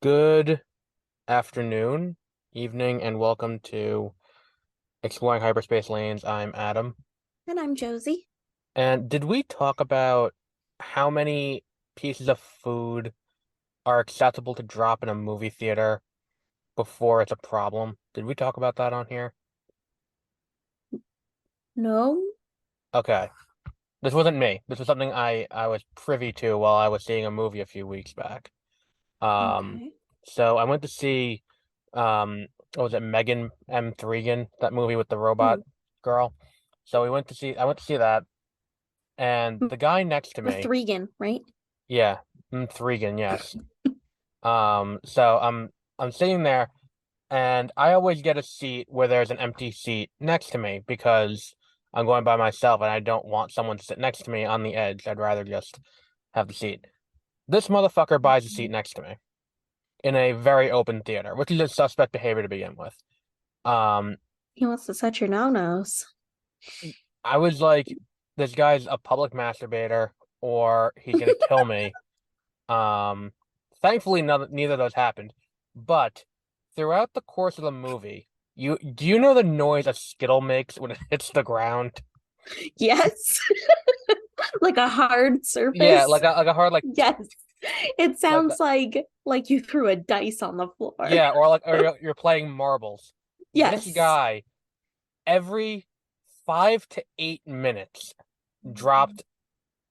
Good afternoon, evening, and welcome to Exploring Hyperspace Lanes. I'm Adam. And I'm Josie. And did we talk about how many pieces of food are acceptable to drop in a movie theater before it's a problem? Did we talk about that on here? No? Okay. This wasn't me. This was something I was privy to while I was seeing a movie a few weeks back. Um, Okay. so I went to see what was it, Megan M. Thregan, that movie with the robot Hmm. girl. So I went to see that, and the guy next to me, Threegan, right? yeah, M. Thregan, yes. So I'm sitting there, and I always get a seat where there's an empty seat next to me because I'm going by myself and I don't want someone to sit next to me on the edge. I'd rather just have the seat. This motherfucker buys a seat next to me in a very open theater, which is just suspect behavior to begin with. Um, He wants to set your no-nos. I was like, this guy's a public masturbator, or he's gonna kill me. Um, Thankfully, neither of those happened. But throughout the course of the movie, you know the noise a Skittle makes when it hits the ground? Yes. Like a hard Yeah, surface. like a hard Yes. It like sounds like you threw a dice on the floor. yeah, or you're playing marbles. This Yes. guy every 5 to 8 minutes dropped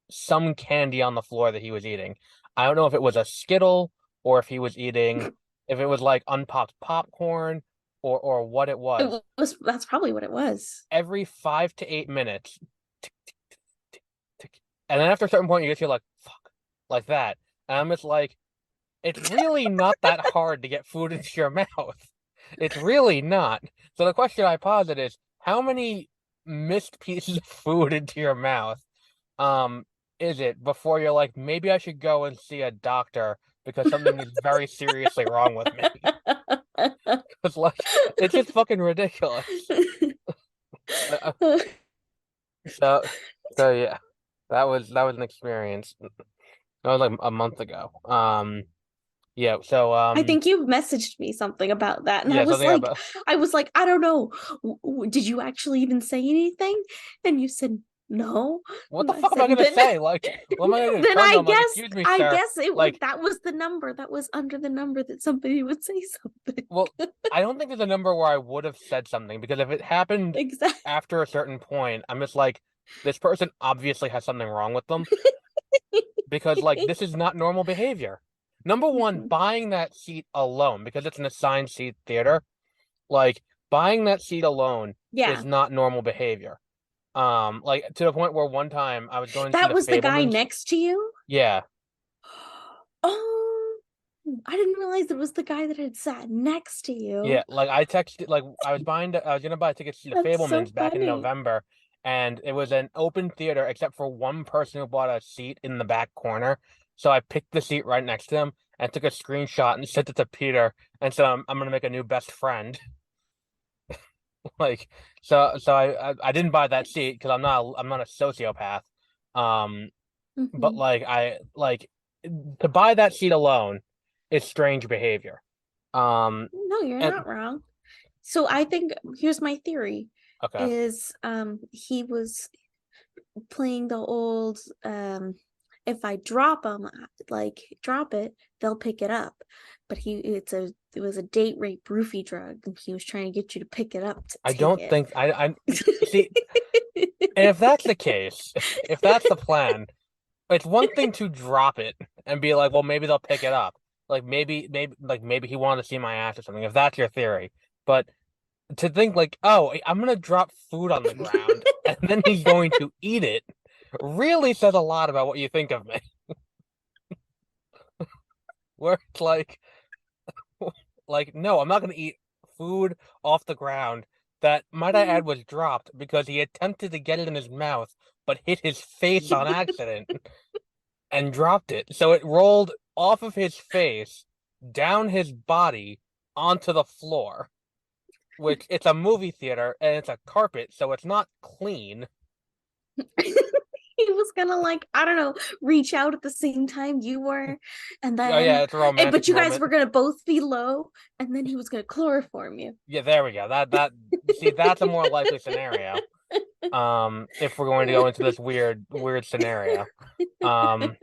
some candy on the floor that he was eating. I don't know if it was a Skittle or if he was eating, if it was like unpopped popcorn or what it was. That's probably what it was. Every 5 to 8 minutes, tick, tick, tick, tick. And then after a certain point, you just feel like, fuck, like that. And I'm just like, it's really not that hard to get food into your mouth. It's really not. So the question I posit is, how many missed pieces of food into your mouth um is it before you're like, maybe I should go and see a doctor because something is very seriously wrong with me? It's like it's just fucking ridiculous. Uh, So so yeah, that was an experience. That was like a month ago. Yeah, so I think you messaged me something about that, and yeah, something about I was like, I don't know. Did you actually even say anything? And you said no. what And the I fuck am I said, gonna then, say? Like, what am I gonna do? then Turn to him like, excuse me, I sir. guess it was Like, that was the number that was under the number that somebody would say something. well, I don't think there's a number where I would have said something because if it happened Exactly. after a certain point, I'm just like, this person obviously has something wrong with them because like this is not normal behavior. Number one, buying that seat alone because it's an assigned seat theater, like buying that seat alone is Yeah, not normal behavior. Like to the point where one time I was going to see that the was the guy Fablemans. next to you. Yeah, Oh, I didn't realize it was the guy that had sat next to yeah. you. Like I texted, like I was gonna buy tickets to the That's so Fablemans back in funny. November, and it was an open theater except for one person who bought a seat in the back corner. So I picked the seat right next to him and took a screenshot and sent it to Peter. And so I'm gonna make a new best friend. Like, so I didn't buy that seat because I'm not a sociopath. Um, but Hmm. like I like to buy that seat alone is strange behavior. No, you're And not wrong. So I think here's my theory okay, is he was playing the old if I drop them like drop it, they'll pick it up. But it was a date rape roofie drug and he was trying to get you to pick it up to I take don't it. think I see. And if that's the case, if that's the plan, it's one thing to drop it and be like, well, maybe they'll pick it up. Like maybe he wanted to see my ass or something. If that's your theory, but to think like, oh, I'm gonna drop food on the ground and then he's going to eat it, really says a lot about what you think of me. Where it's like, no, I'm not gonna eat food off the ground that, might I add, was dropped because he attempted to get it in his mouth but hit his face on accident and dropped it. So it rolled off of his face, down his body, onto the floor, which it's a movie theater and it's a carpet, so it's not clean. he was gonna like, I don't know, reach out at the same time you were, and Oh yeah, then it's a romantic but you guys moment. were gonna both be low, and then he was gonna chloroform you. Yeah, there we go. That see, that's a more likely scenario. If we're going to go into this weird scenario. Um,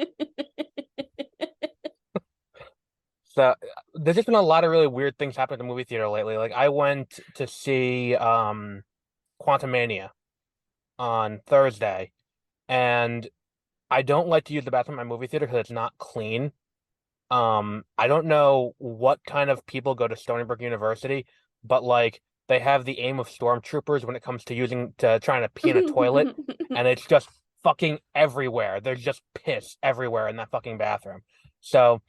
so there's just been a lot of really weird things happening at the movie theater lately. Like I went to see Quantumania on Thursday, and I don't like to use the bathroom in my movie theater because it's not clean. I don't know what kind of people go to Stony Brook University, but like they have the aim of stormtroopers when it comes to trying to pee in a toilet, and it's just fucking everywhere. There's just piss everywhere in that fucking bathroom. So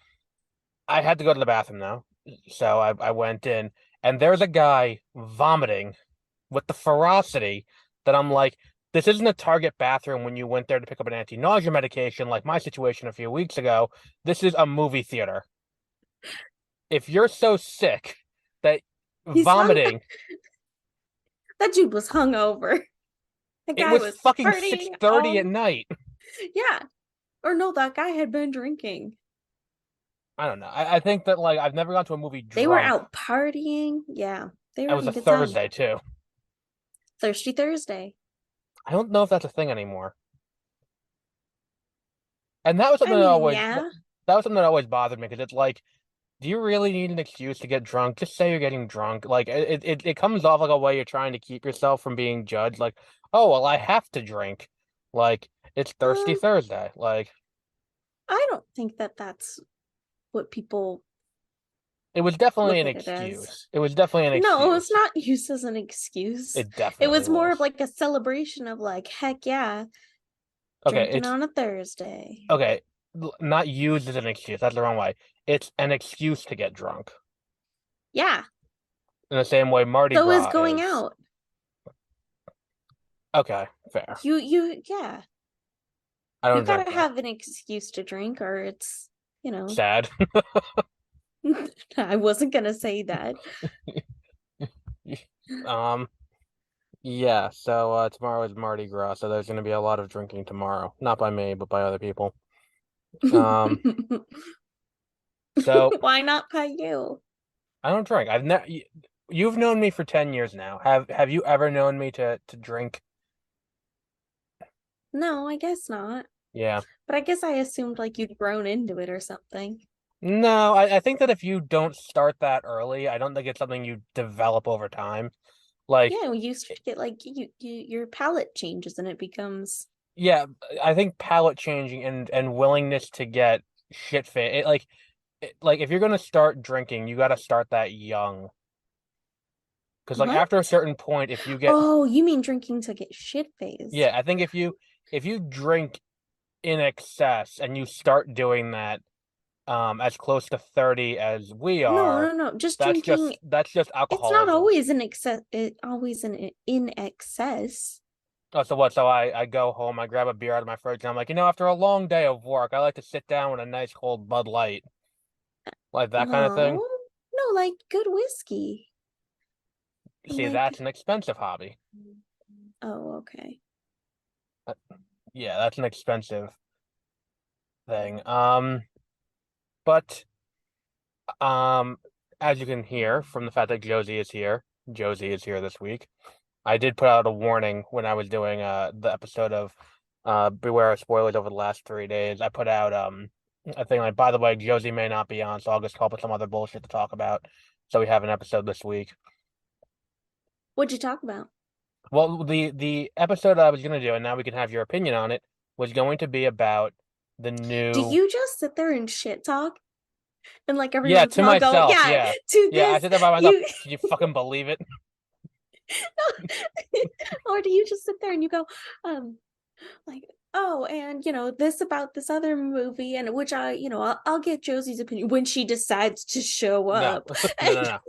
I had to go to the bathroom now. So I went in, and there's a guy vomiting with the ferocity that I'm like, this isn't a Target bathroom when you went there to pick up an anti-nausea medication, like my situation a few weeks ago. This is a movie theater. If you're so sick that He's hung. vomiting, That dude was hungover. That it guy was was fucking partying 6:30 at night. Yeah. Or no, that guy had been drinking. I don't know. I think that like I've never gone to a movie They were drunk. out partying. Yeah. They It were was having a a good time. Thursday too. Thirsty Thursday. I don't know if that's a thing anymore. And that was I something mean, yeah. that was something that always bothered me because it's like, do you really need an excuse to get drunk? Just say you're getting drunk. Like it comes off like a way you're trying to keep yourself from being judged. Like, oh well, I have to drink. Like it's Thirsty Um, Thursday. Like I don't think that that's what people it was definitely look an at it as. excuse. It was definitely an No, it's excuse. not used as an excuse. It It definitely was more of was. like a celebration of like, heck yeah, Okay, drinking it's on a Thursday. okay. Not used as an excuse. That's the wrong way. It's an excuse to get drunk. Yeah. In the same way Mardi So is Gras going is. out. Okay, fair. Yeah. I You don't drink gotta though. have an excuse to drink, or it's, you know. Sad. I wasn't gonna say that. Um, yeah, so tomorrow is Mardi Gras, so there's gonna be a lot of drinking tomorrow. Not by me, but by other people. Um, so Why not by you? I don't drink. I've never you've known me for 10 years now. Have you ever known me to drink? No, I guess not. Yeah. But I guess I assumed like you'd grown into it or something. No, I think that if you don't start that early, I don't think it's something you develop over time. Like, Yeah, you start to get like your palate changes and it becomes yeah, I think palate changing and willingness to get shit faced. Like if you're gonna start drinking, you got to start that young. Because like after a what? certain point, if you get Oh, you mean drinking to get shit yeah, faced? I think if you drink in excess and you start doing that as close to 30 as we No, are, no, no. Just drinking. that's just It's not alcoholism. always an excess. It always in excess. Oh, so what? So I go home, I grab a beer out of my fridge, and I'm like, after a long day of work, I like to sit down with a nice cold Bud Light, like that kind of thing. Oh, no, like good whiskey. See, that's Like, an expensive hobby. oh, okay. Uh, Yeah, that's an expensive thing. But um, as you can hear from the fact that Josie is here this week. I did put out a warning when I was doing the episode of Beware of Spoilers over the last 3 days. I put out a thing like, by the way, Josie may not be on, so I'll just come up with some other bullshit to talk about. So we have an episode this week. What'd you talk about? Well, the episode I was gonna do, and now we can have your opinion on it, was going to be about the Do new. you just sit there and shit talk? And like every Yeah, once to in a while go, myself. yeah, Yeah, to yeah. I this, said that by myself. you Can you fucking believe it? or do you just sit there and you go, like, oh, and this about this other movie, and which I'll get Josie's opinion when she decides to show No, up. no, no,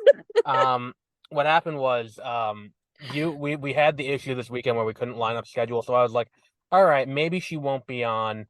no. What happened was, we had the issue this weekend where we couldn't line up schedule, so I was like, all right, maybe she won't be on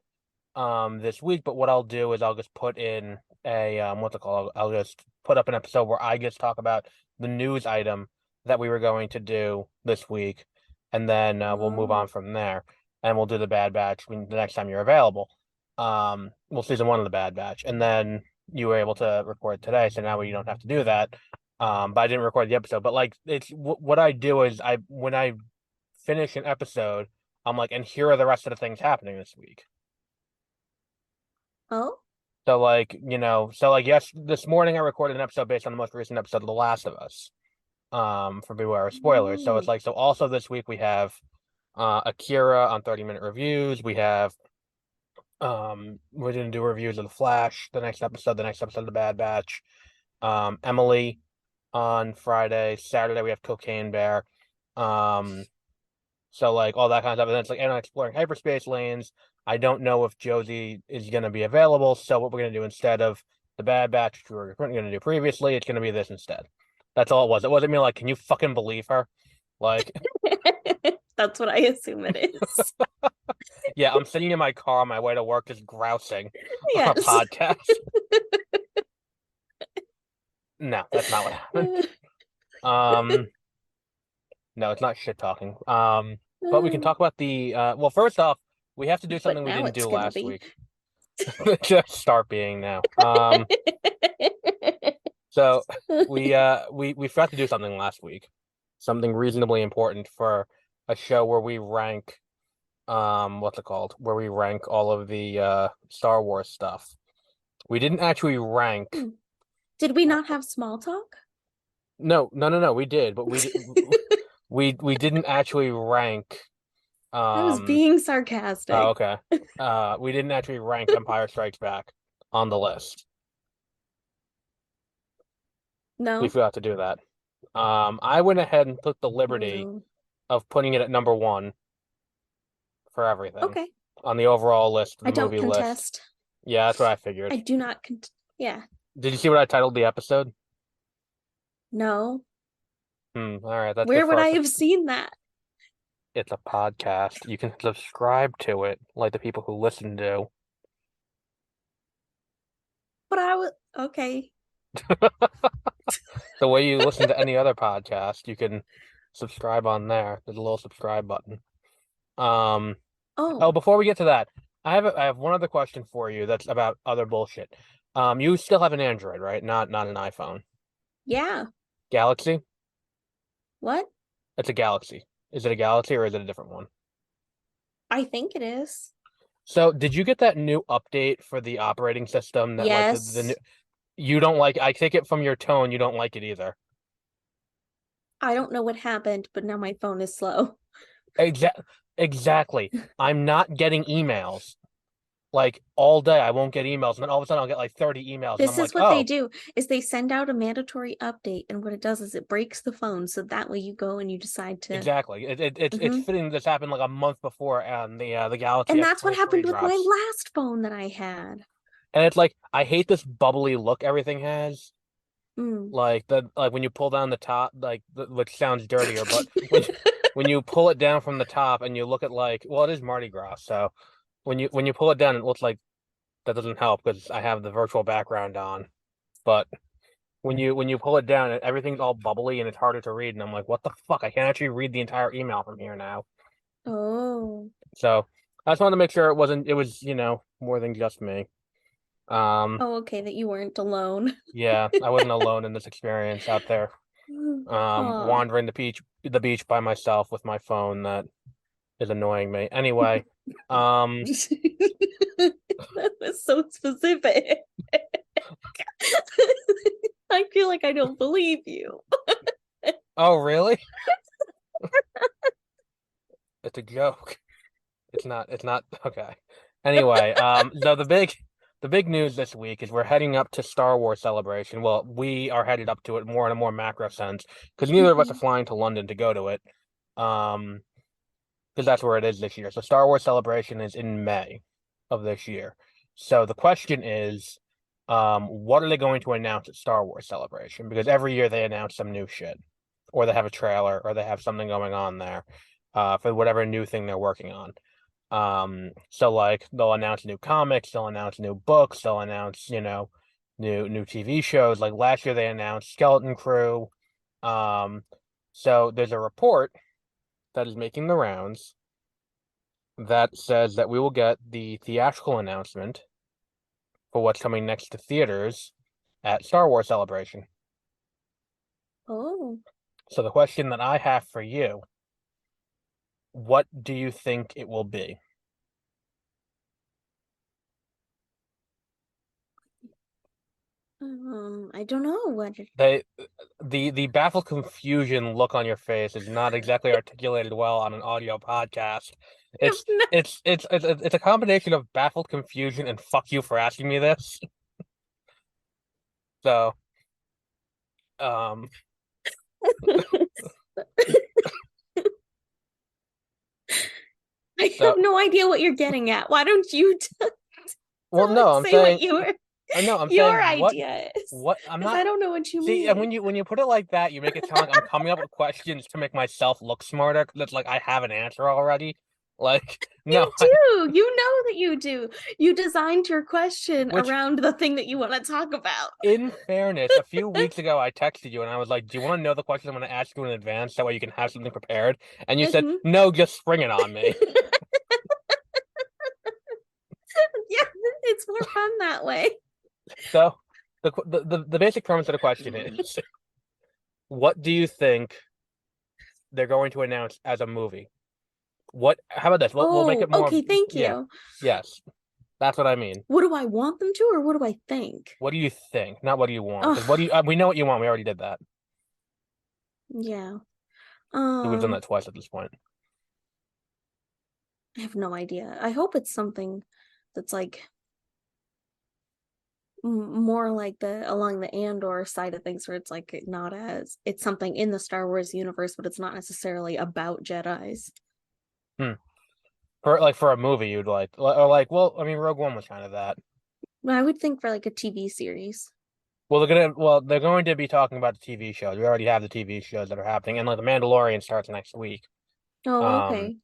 this week, but what I'll do is I'll just put in a what's it called? I'll just put up an episode where I just talk about the news item that we were going to do this week, and then we'll move Oh, on from there. and we'll do the Bad Batch the next time you're available. Well, season 1 of the Bad Batch, and then you were able to record today, so now you don't have to do that. But I didn't record the episode. But like, it's what I do is when I finish an episode, I'm like, and here are the rest of the things happening this week. Oh. So like, yes, this morning I recorded an episode based on the most recent episode of The Last of Us. For beware of spoilers. So it's Mm. like, so also this week we have Akira on 30-minute reviews. We have we're gonna do reviews of The Flash, the next episode of The Bad Batch. Emily on Friday. Saturday we have Cocaine Bear. So like all that kind of stuff. And then it's like, and Exploring Hyperspace Lanes. I don't know if Josie is gonna be available. So what we're gonna do instead of the Bad Batch, which we were gonna do previously, it's gonna be this instead. That's all it was. It wasn't me like, can you fucking believe her? Like, That's what I assume it is. yeah, I'm sitting in my car on my way to work just grousing on a Yes. podcast. No, that's not what happened. Um, no, it's not shit talking. But we can talk about the well, first off, we have to do But something we now didn't it's do gonna last be. week. Just start being now. So we forgot to do something last week. Something reasonably important for a show where we rank what's it called? Where we rank all of the Star Wars stuff. We didn't actually rank. Did we not have small talk? No, we did, but we didn't actually rank I was um being oh, sarcastic. okay. We didn't actually rank Empire Strikes Back on the list. We No? forgot to do that. I went ahead and took the liberty No. of putting it at number 1 for everything Okay. on the overall list, I the don't movie list. contest. Yeah, that's what I figured. I do not yeah. Did you see what I titled the episode? No. All right, that's good Where would for I us. have seen that? It's a podcast. You can subscribe to it, like the people who listen do. But I was okay. The way you listen to any other podcast, you can subscribe on there. There's a little subscribe button. Um, Oh, oh, before we get to that, I have one other question for you that's about other bullshit. You still have an Android, right? Not an iPhone. yeah. Galaxy? What? It's a Galaxy. Is it a Galaxy or is it a different one? I think it is. So, did you get that new update for the operating system that like the new Yes. you don't like I take it from your tone you don't like it either. I don't know what happened, but now my phone is slow. Exactly. I'm not getting emails. Like all day I won't get emails, and then all of a sudden I'll get like 30 emails and This I'm is like, what they "Oh, do is they send out a mandatory update, and what it does is it breaks the phone so that way you go and you decide to. exactly." It's Hmm. fitting this happened like a month before the Galaxy And that's what S23 happened with my drops. last phone that I had. And it's like I hate this bubbly look everything has. Mm. Like when you pull down the top, which sounds dirtier, but when you pull it down from the top and you look at like, well, it is Mardi Gras, so when you pull it down, it looks like that doesn't help because I have the virtual background on. But when you pull it down, everything's all bubbly and it's harder to read, and I'm like, what the fuck? I can't actually read the entire email from here now. Oh. So I just wanted to make sure it was more than just me. Um, Oh, okay, that you weren't alone. yeah, I wasn't alone in this experience out there. Oh. Wandering the beach by myself with my phone that is annoying me. Anyway, um, That was so specific. I feel like I don't believe you. oh really? It's a joke. It's not okay. Anyway, so the big news this week is we're heading up to Star Wars Celebration. Well, we are headed up to it more in a more macro sense because neither of us are Mhm. flying to London to go to it. Um, because that's where it is this year. So Star Wars Celebration is in May of this year. So the question is, what are they going to announce at Star Wars Celebration? Because every year they announce some new shit, or they have a trailer, or they have something going on there, for whatever new thing they're working on. So like they'll announce new comics, they'll announce new books, they'll announce, new TV shows. Like last year they announced Skeleton Crew. Um, so there's a report that is making the rounds that says that we will get the theatrical announcement for what's coming next to theaters at Star Wars Celebration. Oh. So the question that I have for you, what do you think it will be? I don't know what They the baffled confusion look on your face is not exactly articulated well on an audio podcast. It's it's a combination of baffled confusion and fuck you for asking me this. So um I have so no idea what you're getting at. Why don't you well no, I'm say what saying you were no, I'm saying your idea is? what I'm Because not I don't know what you see, and mean. when you put it like that, you make it sound like I'm coming up with questions to make myself look smarter. 'Cause it's like I have an answer already. Like no, You do. You know that you do. You designed your question which around the thing that you want to talk about. in fairness, a few weeks ago I texted you and I was like, "Do you want to know the question I'm going to ask you in advance? That way you can have something prepared." And you said, Mhm. "No, just spring it on me." Yeah, it's more fun that way. So the basic premise of the question is, what do you think they're going to announce as a movie? What? How about this? We'll make Oh, it more. okay, thank Yeah, you. yes, that's what I mean. What do I want them to, or what do I think? What do you think? Not what do you want? Because what do Oh, you? We know what you want. We already did that. yeah. We've done that Um, twice at this point. I have no idea. I hope it's something that's like more like the along the Andor side of things, where it's like not as it's something in the Star Wars universe, but it's not necessarily about Jedi's. Hmm. For a movie, you'd like or like. Well, I mean, Rogue One was kind of that. But I would think for like a TV series. They're going to be talking about the TV shows. We already have the TV shows that are happening, and like the Mandalorian starts next week. Oh, Um, okay.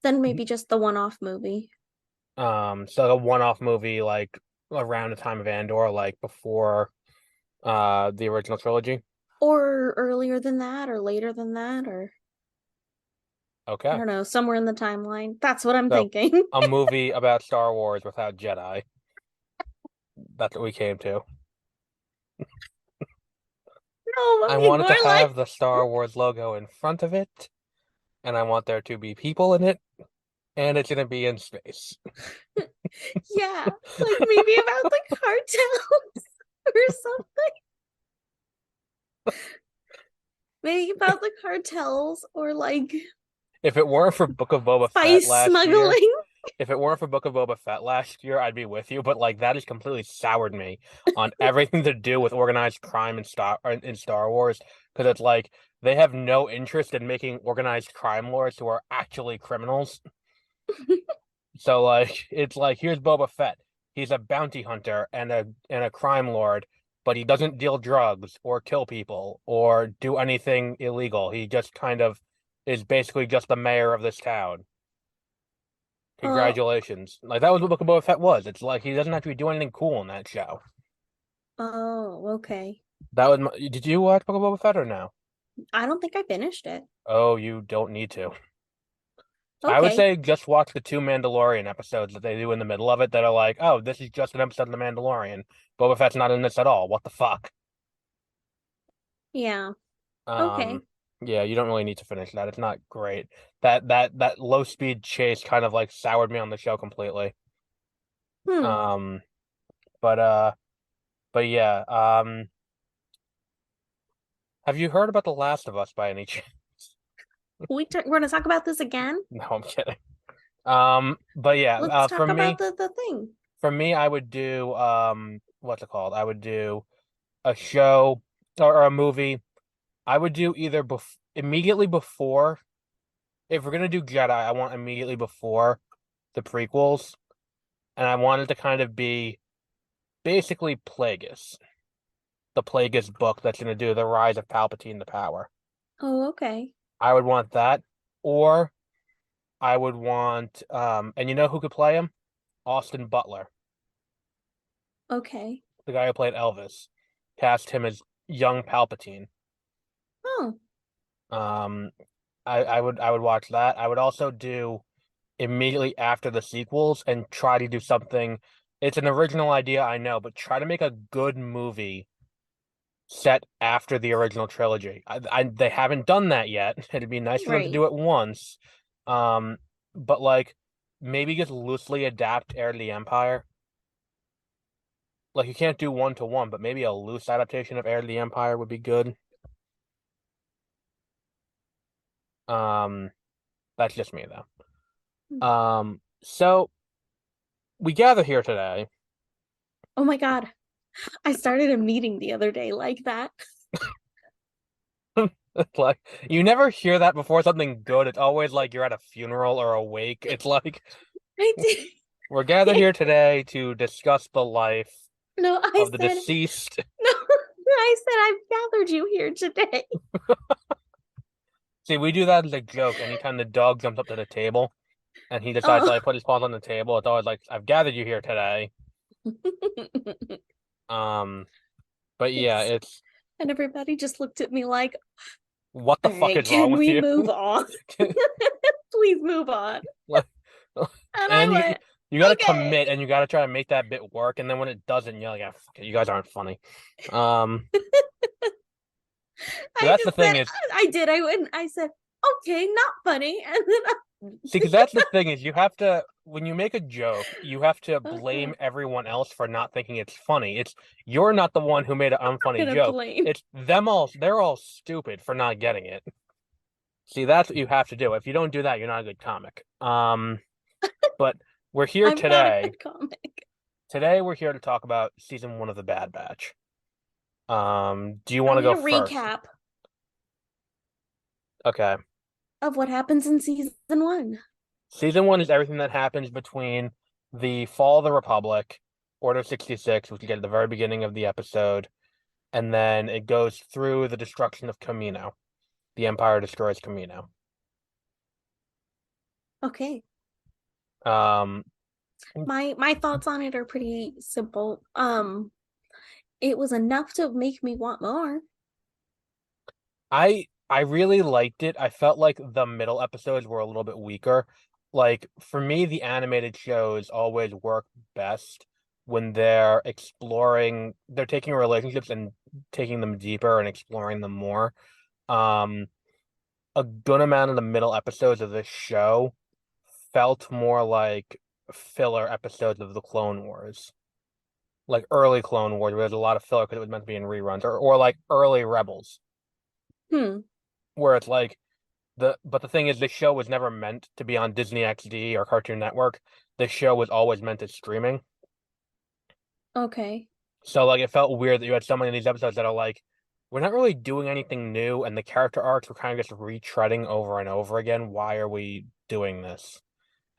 Then maybe just the one-off movie. so a one-off movie like around the time of Andor, like before the original trilogy. Or earlier than that, or later than that, or I Okay, don't know, somewhere in the timeline. That's what I'm so thinking. a movie about Star Wars without Jedi. That's what we came to. No, I but be want it more to like have the Star Wars logo in front of it, and I want there to be people in it, and it's gonna be in space. yeah, like maybe about the cartels or something. Maybe about the cartels or like If it weren't for Book of Boba Fett spice last year, smuggling. if it weren't for Book of Boba Fett last year, I'd be with you. But like that has completely soured me on everything to do with organized crime in Star Wars because it's like they have no interest in making organized crime lords who are actually criminals. So like it's like here's Boba Fett. He's a bounty hunter and a crime lord, but he doesn't deal drugs or kill people or do anything illegal. He just kind of is basically just the mayor of this town. Oh, Congratulations. Like that was what Book of Boba Fett was. It's like he doesn't have to do anything cool in that show. oh, okay. That was did you watch Book of Boba Fett or no? I don't think I finished it. Oh, you don't need to. I would Okay. say just watch the two Mandalorian episodes that they do in the middle of it that are like, oh, this is just an episode of The Mandalorian. Boba Fett's not in this at all. What the fuck? Yeah. Um, Okay. yeah, you don't really need to finish that. It's not great. That low speed chase kind of like soured me on the show completely. Hmm. Um, but uh, but yeah. Have you heard about The Last of Us by any chance? We're gonna talk about this again. No, I'm kidding. But yeah, Let's talk about the thing. for me, I would do what's it called? I would do a show or a movie. I would do either immediately before. If we're gonna do Jedi, I want immediately before the prequels, and I want it to kind of be basically Plagueis, the Plagueis book that's gonna do the rise of Palpatine to power. Oh, okay. I would want that, or I would want and you know who could play him? Austin Butler, Okay. the guy who played Elvis. Cast him as young Palpatine. Oh, Um, I would watch that. I would also do immediately after the sequels and try to do something. It's an original idea, I know, but try to make a good movie set after the original trilogy. They haven't done that yet. It'd be nice for them to Right. do it once. Um, but like maybe just loosely adapt Heir to the Empire. Like you can't do one to one, but maybe a loose adaptation of Heir to the Empire would be good. Um, that's just me though. So we gather here today. Oh my God. I started a meeting the other day like that. Like you never hear that before something good. It's always like you're at a funeral or a wake. It's like I did. we're gathered here today to discuss the life No, I of the said, deceased. no, I said, I've gathered you here today. See, we do that as a joke anytime the dog jumps up to the table and he decides to Oh. like put his paws on the table. It's always like, I've gathered you here today. Um, but yeah, It's, it's and everybody just looked at me like, what the all fuck right, is wrong can with we you? move on? Please move on. Like, And and I then went, you got to okay. commit and you got to try to make that bit work. And then when it doesn't, you're like, ah, fuck it, you guys aren't funny. Um, but I that's the just thing said, is, I did. I went, I said, okay, not funny. And then see, because that's the thing is you have to, when you make a joke, you have to I'm blame everyone else for not thinking it's funny. It's you're not the one who made an unfunny gonna joke. blame. It's them all, they're all stupid for not getting it. See, that's what you have to do. If you don't do that, you're not a good comic. But we're here I'm not a today. good comic. Today we're here to talk about season one of The Bad Batch. Do you I want to need go a first? recap Okay. of what happens in season one. Season one is everything that happens between the fall of the Republic, Order 66, which you get at the very beginning of the episode, and then it goes through the destruction of Camino. The Empire destroys Camino. Okay. Um, My thoughts on it are pretty simple. It was enough to make me want more. I really liked it. I felt like the middle episodes were a little bit weaker. Like for me, the animated shows always work best when they're taking relationships and taking them deeper and exploring them more. Um, a good amount of the middle episodes of this show felt more like filler episodes of the Clone Wars. Like early Clone Wars, where there's a lot of filler because it was meant to be in reruns, or like early Rebels, Hmm. where it's like but the thing is, this show was never meant to be on Disney XD or Cartoon Network. This show was always meant as streaming. Okay. So like it felt weird that you had so many of these episodes that are like, we're not really doing anything new, and the character arcs were kind of just retreading over and over again. Why are we doing this?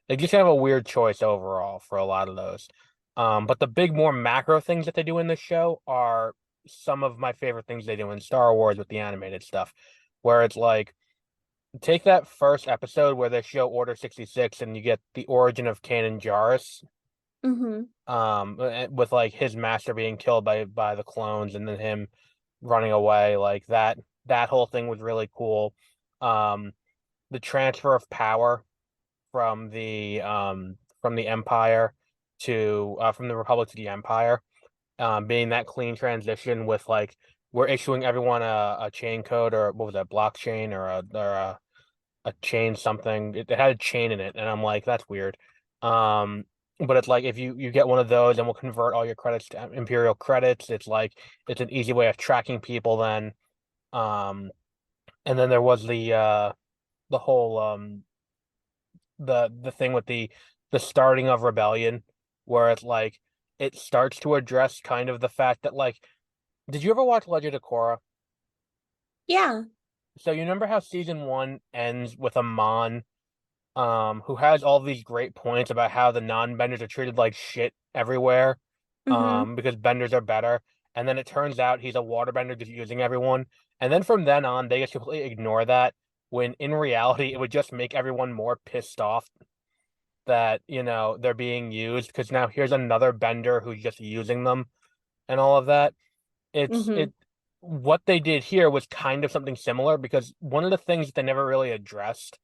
They just have a weird choice overall for a lot of those. But the big, more macro things that they do in this show are some of my favorite things they do in Star Wars with the animated stuff, where it's like take that first episode where they show Order 66 and you get the origin of Kanan Jarrus, Mm-hmm. with like his master being killed by the clones and then him running away. Like that whole thing was really cool. Um, the transfer of power from the Empire to from the Republic to the Empire, being that clean transition with like we're issuing everyone a chain code or what was that, blockchain or a chain something. It had a chain in it, and I'm like, that's weird. But it's like if you get one of those, and we'll convert all your credits to Imperial credits. It's like it's an easy way of tracking people. Then, and then there was the whole the thing with the starting of rebellion, where it's like it starts to address kind of the fact that like, did you ever watch Legend of Korra? Yeah. So you remember how season one ends with Amon who has all these great points about how the non-benders are treated like shit everywhere, Mm-hmm. because benders are better. And then it turns out he's a waterbender just using everyone. And then from then on, they just completely ignore that, when in reality, it would just make everyone more pissed off that, they're being used, because now here's another bender who's just using them and all of that. It's Mm-hmm. it What they did here was kind of something similar, because one of the things that they never really addressed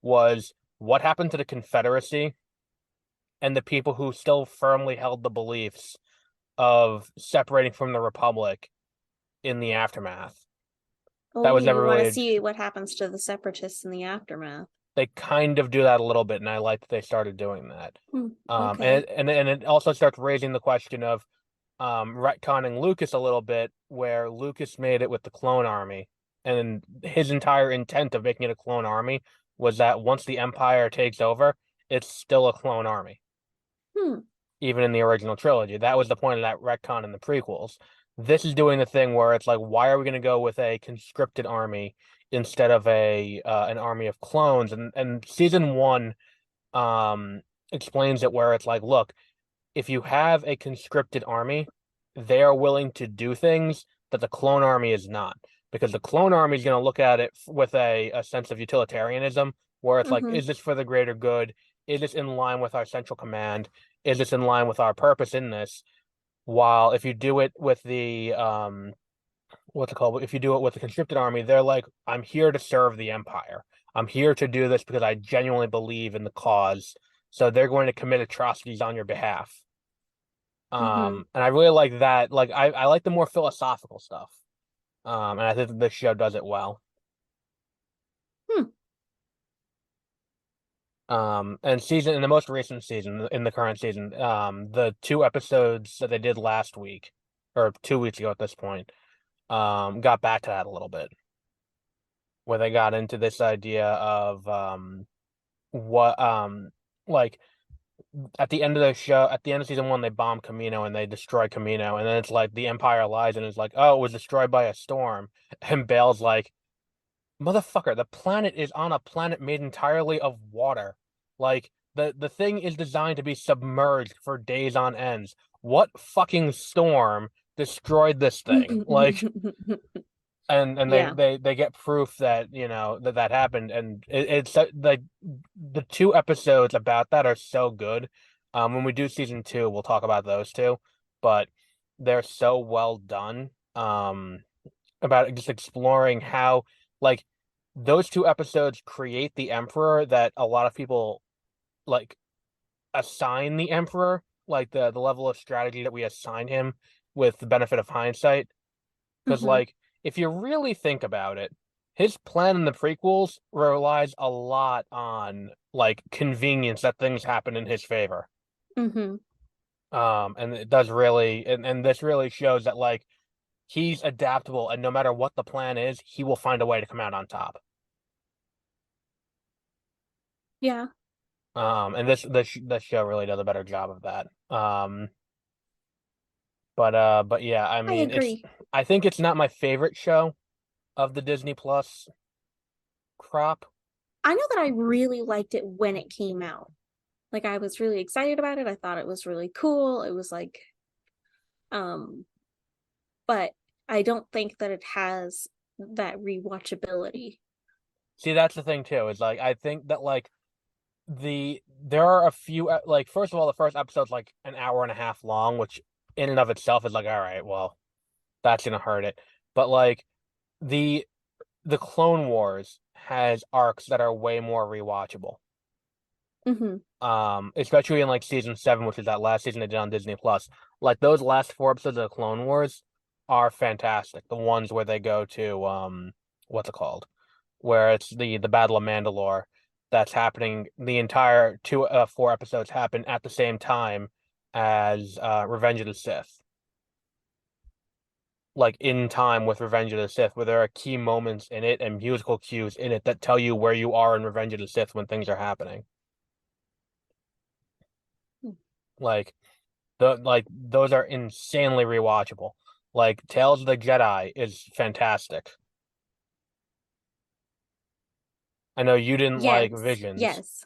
was what happened to the Confederacy and the people who still firmly held the beliefs of separating from the Republic in the aftermath. That Oh, was never you want to really. see what happens to the separatists in the aftermath. They kind of do that a little bit, and I like that they started doing that. Okay. And it also starts raising the question of retconning Lucas a little bit, where Lucas made it with the clone army, and his entire intent of making it a clone army was that once the Empire takes over, it's still a clone army, Hmm. even in the original trilogy. That was the point of that retcon in the prequels. This is doing the thing where it's like, why are we going to go with a conscripted army instead of a an army of clones? And season one um explains it where it's like, look, if you have a conscripted army, they are willing to do things that the clone army is not. Because the clone army is going to look at it with a sense of utilitarianism, where it's like, Mm-hmm. is this for the greater good? Is this in line with our central command? Is this in line with our purpose in this? While if you do it with the what's it called? If you do it with the conscripted army, they're like, I'm here to serve the empire. I'm here to do this because I genuinely believe in the cause. So they're going to commit atrocities on your behalf. Mm-hmm. And I really like that. Like I like the more philosophical stuff. And I think that this show does it well. Hmm. And season in the most recent season, in the current season, the two episodes that they did last week, or 2 weeks ago at this point, got back to that a little bit, where they got into this idea of what like at the end of the show, at the end of season one, they bomb Camino and they destroy Camino, and then it's like the Empire lies and it's like, oh, it was destroyed by a storm, and Bale's like, motherfucker, the planet is on a planet made entirely of water. Like the thing is designed to be submerged for days on ends. What fucking storm destroyed this thing? Like, and Yeah. they get proof that that happened, and it's like the two episodes about that are so good. When we do season two, we'll talk about those two, but they're so well done. About just exploring how, like, those two episodes create the Emperor that a lot of people like assign the Emperor, like the level of strategy that we assign him with the benefit of hindsight. Because, Mm-hmm. like, if you really think about it, his plan in the prequels relies a lot on, like, convenience that things happen in his favor. Mm-hmm. And it does really, and this really shows that, like, he's adaptable, and no matter what the plan is, he will find a way to come out on top. Yeah. And this show really does a better job of that. But yeah, I I mean, agree. I think it's not my favorite show of the Disney Plus crop. I know that I really liked it when it came out. Like I was really excited about it. I thought it was really cool. It was like um but I don't think that it has that rewatchability. See, that's the thing too. Is like I think that like there are a few like first of all, the first episode's like an hour and a half long, which in and of itself is like, all right, well, that's gonna hurt it. But like the the Clone Wars has arcs that are way more rewatchable. Mm-hmm. Especially in like season seven, which is that last season they did on Disney Plus. Like those last four episodes of the Clone Wars are fantastic. The ones where they go to what's it called? Where it's the Battle of Mandalore that's happening. The entire two four episodes happen at the same time as Revenge of the Sith. Like in time with Revenge of the Sith, where there are key moments in it and musical cues in it that tell you where you are in Revenge of the Sith when things are happening. Like like those are insanely rewatchable. Like Tales of the Jedi is fantastic. I know you didn't like Yes. Visions. Yes.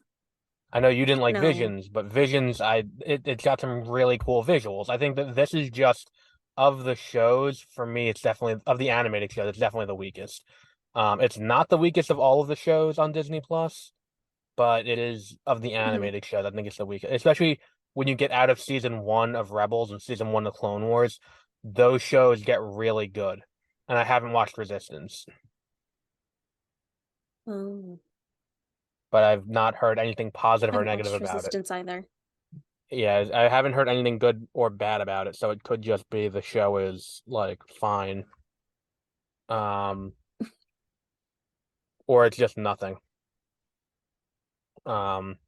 I know you didn't like No. Visions, but Visions, it's got some really cool visuals. I think that this is just of the shows, for me, it's definitely of the animated shows, it's definitely the weakest. It's not the weakest of all of the shows on Disney Plus, but it is of the Mm-hmm. animated shows. I think it's the weakest, especially when you get out of season one of Rebels and season one of Clone Wars. Those shows get really good, and I haven't watched Resistance. Oh. but I've not heard anything positive I or haven't negative watched about it. Resistance either. Yeah, I haven't heard anything good or bad about it, so it could just be the show is like fine. Um, or it's just nothing. Um,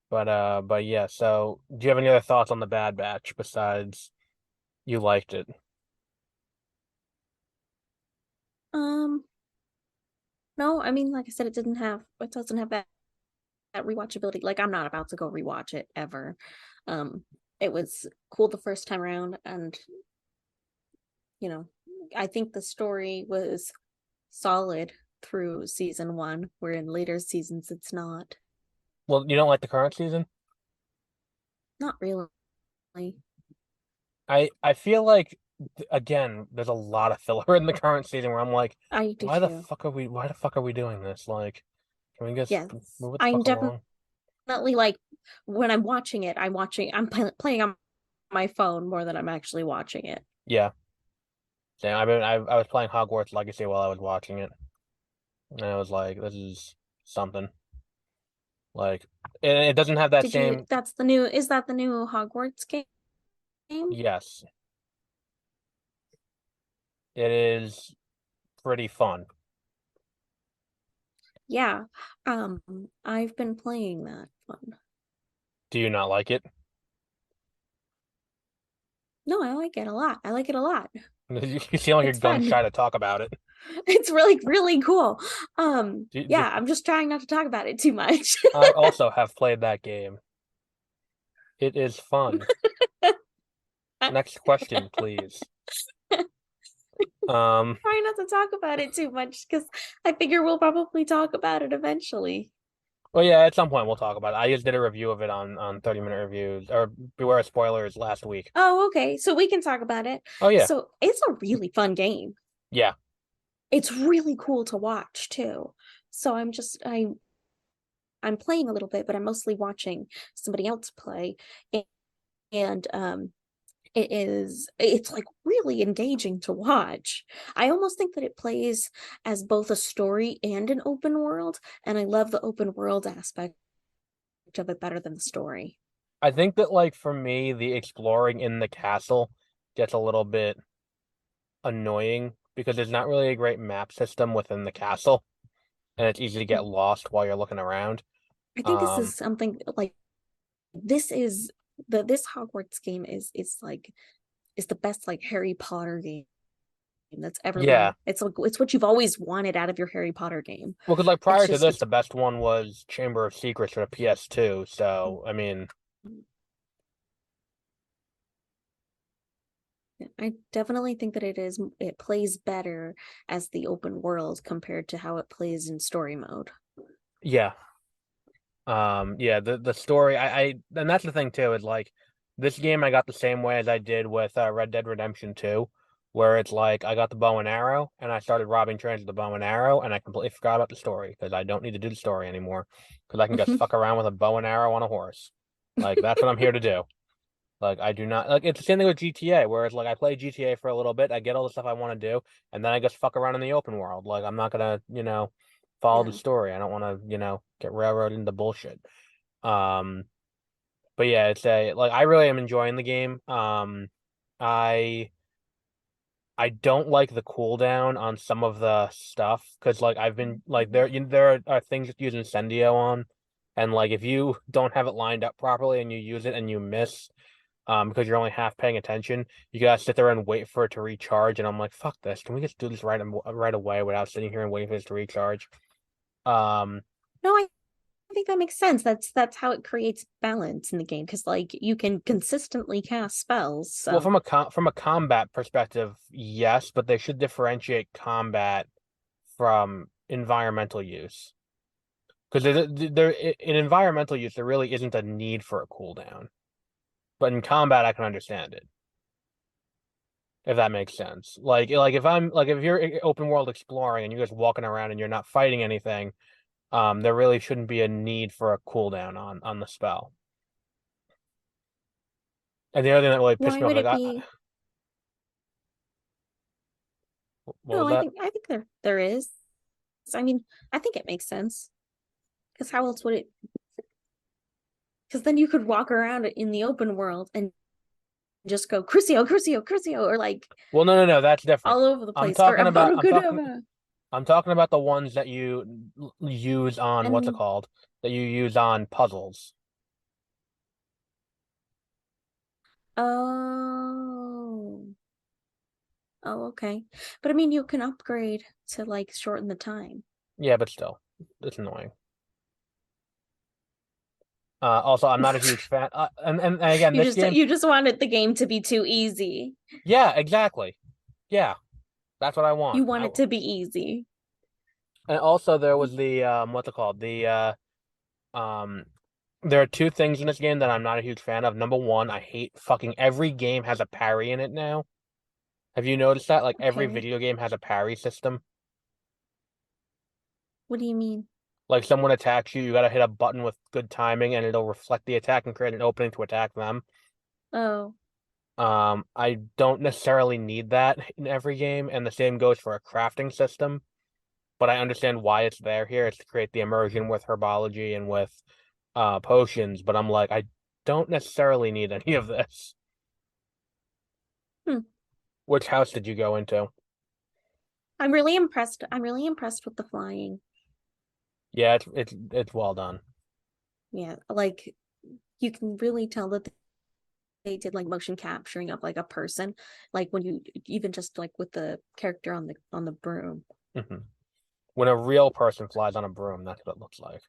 but yeah, so do you have any other thoughts on the Bad Batch besides you liked it? Um, no, I mean, like I said, it doesn't have that rewatchability. Like I'm not about to go rewatch it ever. Um, it was cool the first time around, and you know, I think the story was solid through season one, where in later seasons it's not. Well, you don't like the current season? Not really. I feel like again, there's a lot of filler in the current season where I'm like, I do too. why the fuck are we doing this? Like, can we just Yes, move it the I'm fuck along? definitely like when I'm watching it, playing on my phone more than I'm actually watching it. Yeah. Same. I was playing Hogwarts Legacy while I was watching it, and I was like, this is something. Like, and it doesn't have that Did you? same. That's the new. Is that the new Hogwarts game? Yes, it is pretty fun. Yeah. I've been playing that one. Do you not like it? No, I like it a lot. I like it a lot. You seem like you're It's gun fun. shy to talk about it. It's really, really cool. Do, Yeah, I'm just trying not to talk about it too much. I also have played that game. It is fun. Next question, please. Um, Trying not to talk about it too much because I figure we'll probably talk about it eventually. well, yeah, at some point we'll talk about it. I just did a review of it on 30-minute reviews or Beware of Spoilers last week. Oh, okay. So we can talk about it. Oh yeah, So it's a really fun game. yeah. It's really cool to watch too. So I'm playing a little bit, but I'm mostly watching somebody else play. And it's like really engaging to watch. I almost think that it plays as both a story and an open world, and I love the open world aspect of it better than the story. I think that like for me, the exploring in the castle gets a little bit annoying because there's not really a great map system within the castle, and it's easy to get lost while you're looking around. I think this Um, is something like this is this Hogwarts game is the best like Harry Potter game that's ever yeah. been. It's what you've always wanted out of your Harry Potter game. Well, because like It's prior to just this, it's the best one was Chamber of Secrets for the PS2. So, I mean, I definitely think that it plays better as the open world compared to how it plays in story mode. yeah. Yeah, the story I and that's the thing too, is like this game I got the same way as I did with Red Dead Redemption 2, where it's like I got the bow and arrow and I started robbing trains with the bow and arrow and I completely forgot about the story because I don't need to do the story anymore because I can just fuck around with a bow and arrow on a horse. Like that's what I'm here to do. Like I do not like it's the same thing with GTA, where it's like I play GTA for a little bit, I get all the stuff I want to do, and then I just fuck around in the open world. Like I'm not gonna, follow the Yeah. story. I don't want to, get railroaded into bullshit. Um, but yeah, it's a like I really am enjoying the game. I I don't like the cooldown on some of the stuff because like I've been like there are things that use Incendio on, and like if you don't have it lined up properly and you use it and you miss because you're only half paying attention. You gotta sit there and wait for it to recharge, and I'm like, fuck this. Can we just do this right away without sitting here and waiting for this to recharge? Um, No, I think that makes sense. That's how it creates balance in the game because like you can consistently cast spells. well, So from a combat perspective, yes, but they should differentiate combat from environmental use. Because in environmental use, there really isn't a need for a cooldown. But in combat, I can understand it, if that makes sense. Like if you're open world exploring and you're just walking around and you're not fighting anything, there really shouldn't be a need for a cooldown on the spell. And the other thing that really pissed why me off, would like, it be? what No, was that? I think there is. I mean, I think it makes sense Because how else would it? Because then you could walk around in the open world and just go Crucio, Crucio, Crucio, or like Well, no, that's different. all over the I'm place. Or talking about Avada Kedavra. I'm talking about the ones that you use on what's it And called? That you use on puzzles. oh, oh, okay. But I mean, you can upgrade to like shorten the time. Yeah, but still, it's annoying. Also, I'm not a huge fan. And again, this game. You just wanted the game to be too easy. Yeah, exactly. Yeah, that's what I You want. want it to be easy. And also there was the what's it called? Um there are two things in this game that I'm not a huge fan of. Number one, I hate fucking every game has a parry in it now. Have you noticed that? Like every Okay. video game has a parry system. What do you mean? Like someone attacks you, you gotta hit a button with good timing and it'll reflect the attack and create an opening to attack them. Oh, I don't necessarily need that in every game, and the same goes for a crafting system. But I understand why it's there here. It's to create the immersion with herbology and with potions, but I'm like, I don't necessarily need any of this. hmm. Which house did you go into? I'm really impressed. I'm really impressed with the flying. Yeah, it's well done. Yeah, like you can really tell that they did like motion capturing of like a person, like when you even just like with the character on the broom. Hmm. When a real person flies on a broom, that's what it looks like.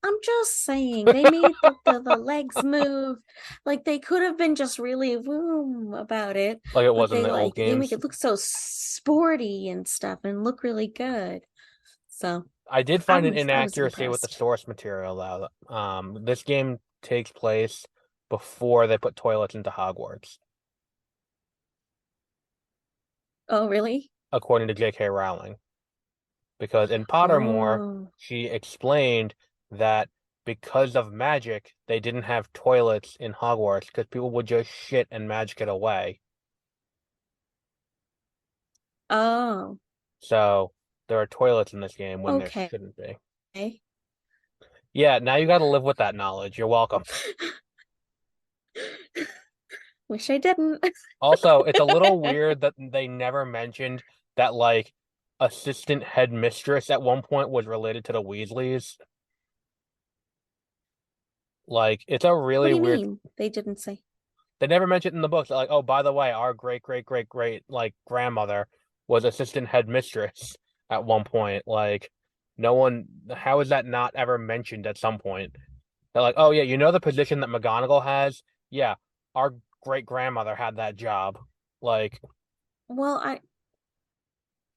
I'm just saying they made the legs move. Like they could have been just really boom about it, Like it but was in the old they make games. it look so sporty and stuff and look really good. So I did find an I was inaccuracy with the impressed. source material though. This game takes place before they put toilets into Hogwarts, Oh, really? according to J.K. Rowling. Because in Pottermore, Oh. she explained that because of magic, they didn't have toilets in Hogwarts because people would just shit and magic it away. Oh. So there are toilets in this game when there Okay. shouldn't be. Yeah, now you got to live with that knowledge. You're welcome. Wish I didn't. Also, it's a little weird that they never mentioned that like assistant headmistress at one point was related to the Weasleys. Like it's a What really do you weird. mean? They didn't say. They never mentioned in the books like, oh, by the way, our great like grandmother was assistant headmistress at one point. Like no one, how is that not ever mentioned at some point? They're like, oh yeah, you know the position that McGonagall has? Yeah, our great grandmother had that job. Like Well,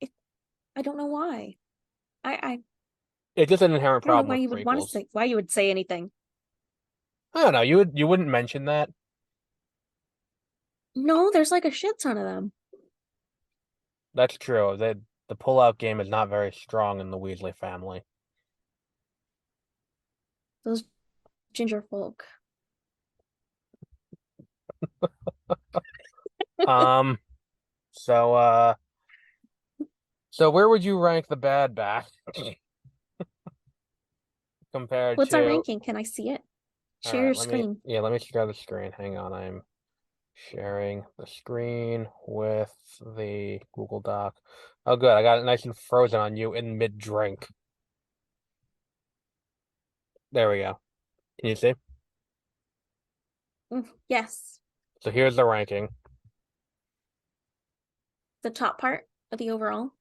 it, I don't know why. I it's just an inherent I don't know problem why with you would want to prequels. say why you would say anything. I don't know. You wouldn't mention that. No, there's like a shit ton of them. That's true. The pull-out game is not very strong in the Weasley family. Those ginger folk. Um. So so where would you rank the Bad Batch compared What's our to? ranking? Can I see it? All Share right, your screen. let me share the screen. Hang on, I'm sharing the screen with the Google Doc. Oh, good. I got it nice and frozen on you in mid-drink. There we go. Can you see? Yes. So here's the ranking. The top part of the overall.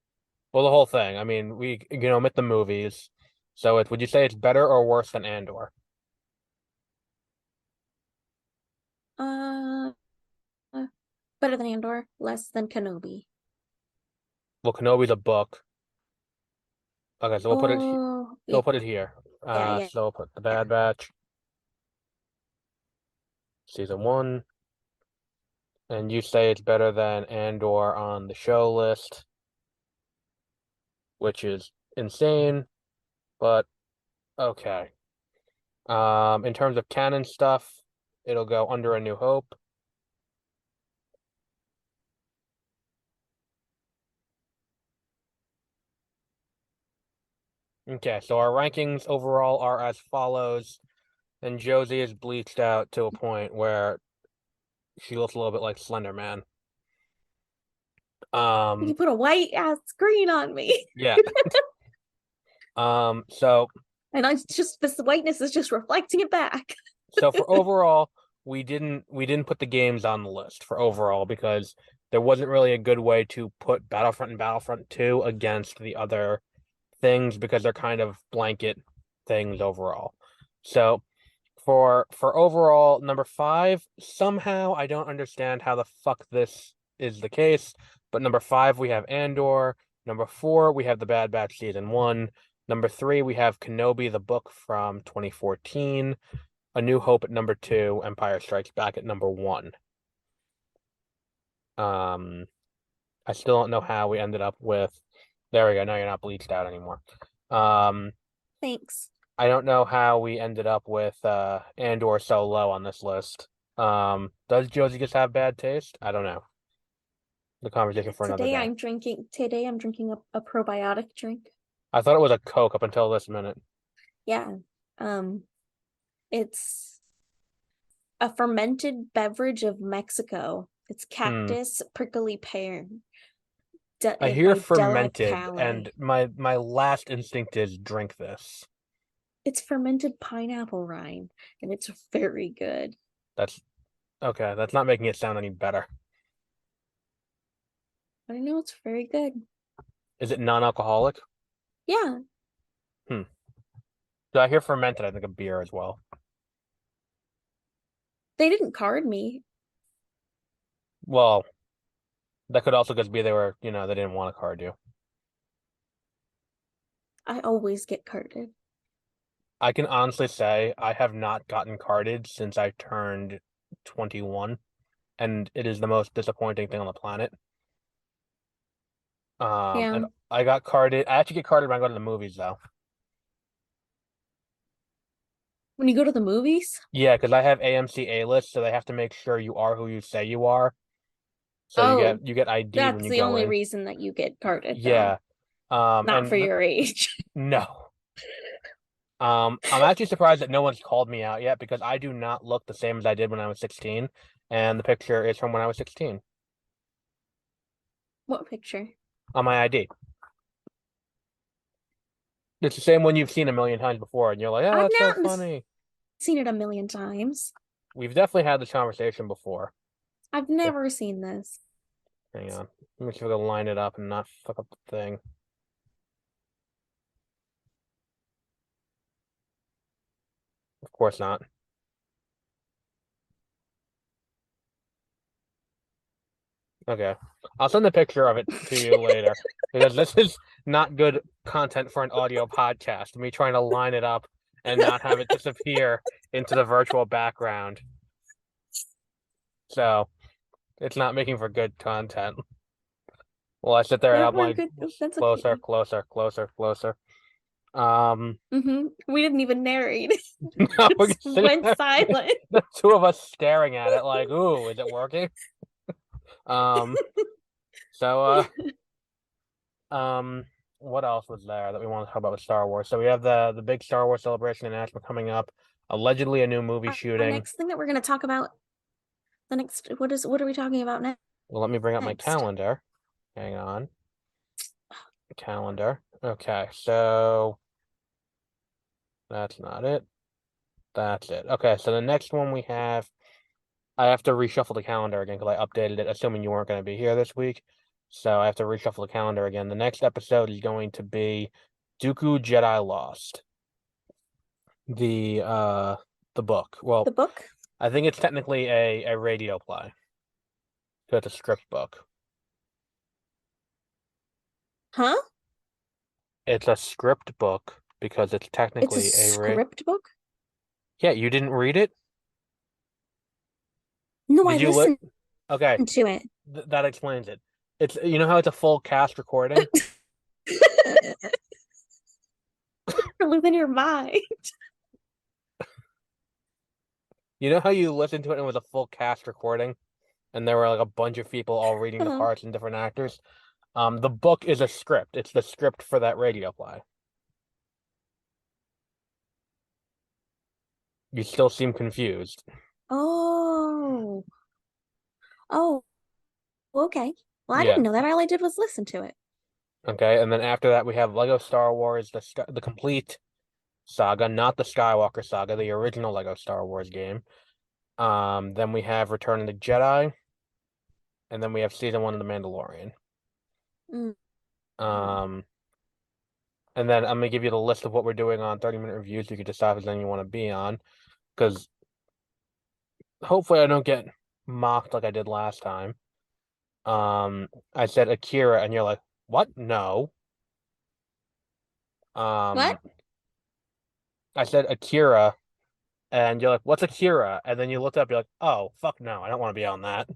Well, the whole thing. I mean, we you know omit the movies. So would you say it's better or worse than Andor? Uh, better than Andor, less than Kenobi. Well, Kenobi's a book. Okay, so Oh, we'll yeah, put it here. yeah. So we'll put the Bad Batch season one, and you say it's better than Andor on the show list, which is insane, but okay. In terms of canon stuff, it'll go Under a New Hope. Okay, so our rankings overall are as follows, and Josie is bleached out to a point where she looks a little bit like Slender Man. You Um, put a white ass screen on me. yeah. So And I just this whiteness is just reflecting it back. for overall, we didn't put the games on the list for overall because there wasn't really a good way to put Battlefront and Battlefront 2 against the other things because they're kind of blanket things overall. So for overall number 5, somehow I don't understand how the fuck this is the case, but number 5 we have Andor, number 4 we have The Bad Batch season 1, number 3 we have Kenobi the book from 2014, A New Hope at number 2, Empire Strikes Back at number 1. Um I still don't know how we ended up with. There we go. Now you're not bleached out anymore. Um Thanks. I don't know how we ended up with Andor so low on this list. Does Josie just have bad taste? I don't know. The conversation for another day. Today I'm drinking a probiotic drink. I thought it was a Coke up until this minute. Yeah. Um it's a fermented beverage of Mexico. It's Hmm. cactus prickly pear I hear by Della fermented, and Calle. my last instinct is drink this. It's fermented pineapple rind, and it's very good. That's okay. That's not making it sound any better. I know it's very good. Is it non-alcoholic? Yeah, Hmm. So I hear fermented. I think of beer as well. they didn't card me. Well, that could also just be they were, they didn't want to card you. I always get carded. I can honestly say I have not gotten carded since I turned 21, and it is the most disappointing thing on the planet. Yeah. And I got carded. I actually get carded when I go to the movies, though. When you go to the movies? Yeah, because I have AMC A-list, so they have to make sure you are who you say you are. So you Oh, get ID'd when that's you the go only in. reason that you get carded, though. Yeah. Not for And your age. no. I'm actually surprised that no one's called me out yet because I do not look the same as I did when I was 16, and the picture is from when I was 16 What picture? on my ID. It's the same one you've seen a million times before, and you're like, oh, I've that's so not funny. seen it a million times. We've definitely had this conversation before. I've Yeah, never seen this. hang on. Let me see if I can line it up and not fuck up the thing. Of course not. Okay. I'll send a picture of it to you later because this is not good content for an audio podcast. Me trying to line it up and not have it disappear into the virtual background. So it's not making for good content. Well, I sit there and I'm We're like good. That's closer, okay. closer, closer, closer. Um, We didn't even narrate. no, we're Just just sitting went there, silent. the two of us staring at it like, ooh, is it working? Um, so um, what else was there that we want to talk about with Star Wars? So we have the big Star Wars celebration announcement coming up. Allegedly a new movie Our shooting. next thing that we're going to talk about, the next, what are we talking about Well, let me bring up my next? calendar. Hang on. Calendar. Okay, so that's not it. That's it. Okay, so the next one we have, I have to reshuffle the calendar again because I updated it, assuming you weren't going to be here this week. So I have to reshuffle the calendar again. The next episode is going to be Dooku Jedi Lost. The book. Well, The book? I think it's technically a radio play. So it's a script book. Huh? It's a script book because it's It's a technically script book? Yeah, you didn't read it? No, I Did you look? listened Okay, to it. that explains it. It's how it's a full cast recording? You're losing your mind. You know how you listen to it and it was a full cast recording? And there were like a bunch of people all reading the Uh, parts and different actors. The book is a script. It's the script for that radio play. You still seem confused. Oh. Oh, okay. Well, I Yeah. didn't know that. All I did was listen to it. Okay. And then after that, we have Lego Star Wars, the complete saga, not the Skywalker saga, the original Lego Star Wars game. Then we have Return of the Jedi, and then we have season 1 of The Mandalorian. Mm. Um, and then I'm gonna give you the list of what we're doing on 30-minute reviews. You can decide if there's anything you want to be on, because hopefully I don't get mocked like I did last time. I said Akira, and you're like, "What? No." What? Um, I said Akira, and you're like, "What's Akira?" And then you looked up, you're like, "Oh, fuck no, I don't want to be on that."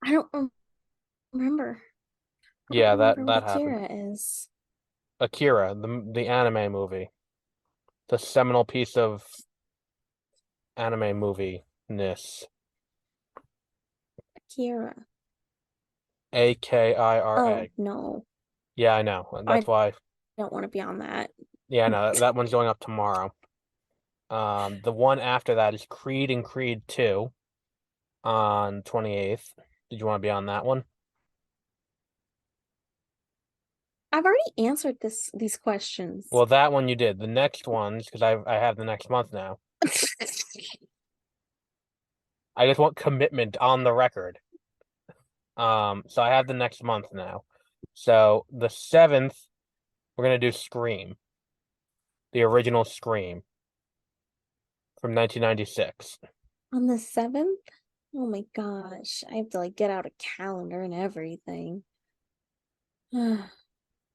I don't remember. I don't Yeah, remember what that happened. Akira is. Akira, the anime movie, the seminal piece of anime movie-ness. Akira. Oh, Akira. no. Yeah, I know. That's I why. don't want to be on that. Yeah, I know. That one's going up tomorrow. The one after that is Creed and Creed 2 on 28th. Did you want to be on that one? I've already answered these questions. Well, that one you did. The next ones, because I have the next month now. I just want commitment on the record. So I have the next month now. So the 7th, we're gonna do Scream, the original Scream from 1996. On the 7th? Oh my gosh. I have to like get out a calendar and everything. I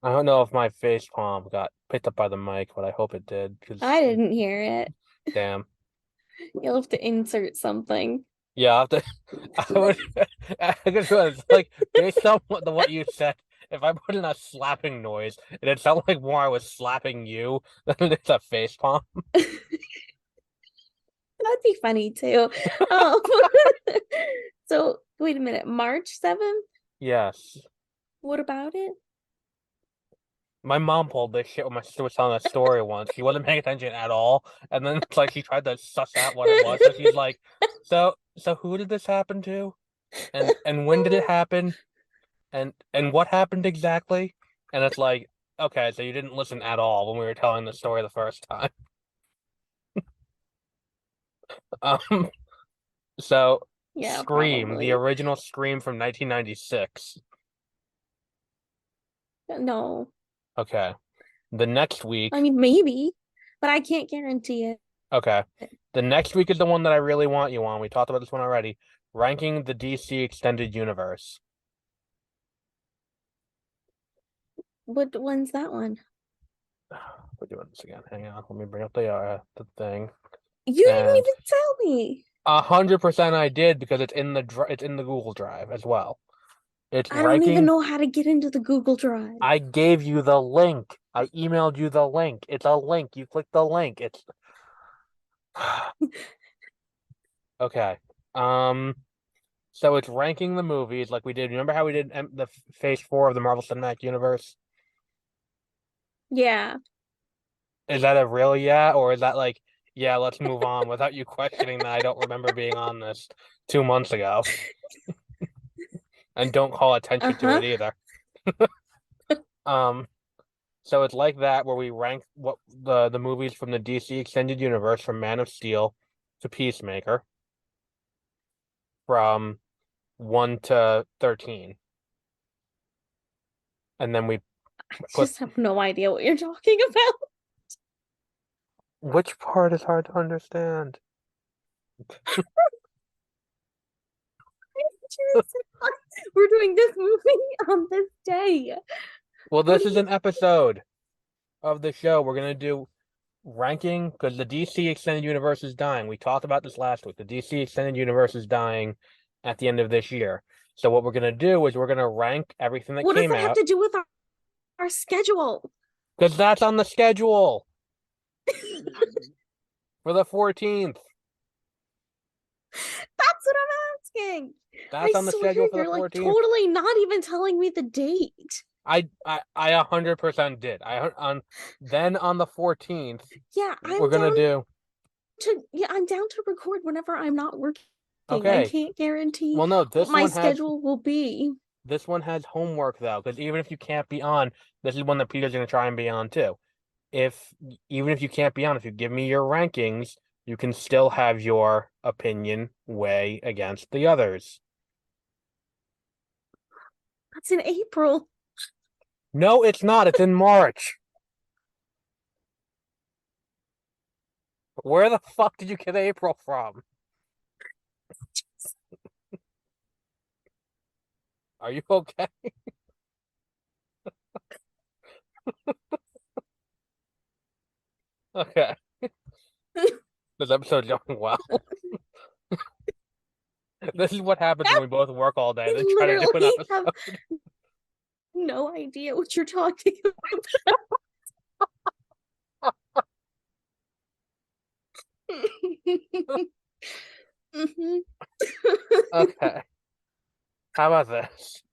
don't know if my face palm got picked up by the mic, but I hope it did, because I didn't hear it. damn. You'll have to insert something. Yeah, I'll have to. I would. I guess it's like based on what you said. If I put in a slapping noise, it'd sound like more I was slapping you than it's a face palm. That'd be funny too. Um, so wait a minute, March 7th? Yes, What about it? my mom pulled this shit when my sister was telling a story once. She wasn't paying attention at all, and then it's like she tried to suss out what it was. So she's like, "So who did this happen to? And when did it happen? And what happened exactly?" And it's like, okay, so you didn't listen at all when we were telling the story the first time. Um, so Yeah, Scream, the probably. original Scream from 1996. No. Okay. The next I week, mean, maybe, but I can't guarantee it. okay. The next week is the one that I really want you on. We talked about this one already. Ranking the DC Extended Universe. What when's that one? We're doing this again. Hang on. Let me bring up the thing. You didn't And even tell me. 100% I did because it's in the Google Drive as well. It's I don't even ranking. know how to get into the Google Drive. I gave you the link. I emailed you the link. It's a link. You click the link. It's okay. Um, so it's ranking the movies like we did. Remember how we did the Phase 4 of the Marvel Cinematic Universe? Yeah. Is that a real yeah, or is that like yeah, let's move on without you questioning that I don't remember being on this 2 months ago, and don't call attention to Uh-huh. it either. Um, so it's like that where we rank what the movies from the DC Extended Universe from Man of Steel to Peacemaker from 1 to 13. And then we I put just have no idea what you're talking about. which part is hard to understand. We're doing this movie on this day. Well, What this do is you an episode of the show. We're gonna do ranking because the DC Extended Universe is dying. We talked about this last week. The DC Extended Universe is dying at the end of this year. So what we're gonna do is we're gonna rank everything that what does came that have out to do with our schedule? because that's on the schedule for the 14th. That's what I'm asking. I That's on the swear schedule for the you're like 14th. totally not even telling me the date. I 100% did. I on then on the 14th Yeah, we're I'm gonna telling do. I'm down to record whenever I'm not working. I Okay. can't guarantee Well, no, what my schedule will be. this one has homework though, because even if you can't be on, this is one that Peter's gonna try and be on too. If Even if you can't be on, if you give me your rankings, you can still have your opinion weigh against the others. That's in April. No, it's not. It's in March. Where the fuck did you get April from? Are you okay? Okay. This episode's going well. This is what happens when we both work all day, I then try to do an literally have episode. no idea what you're talking about. Mhm. Okay. How about this?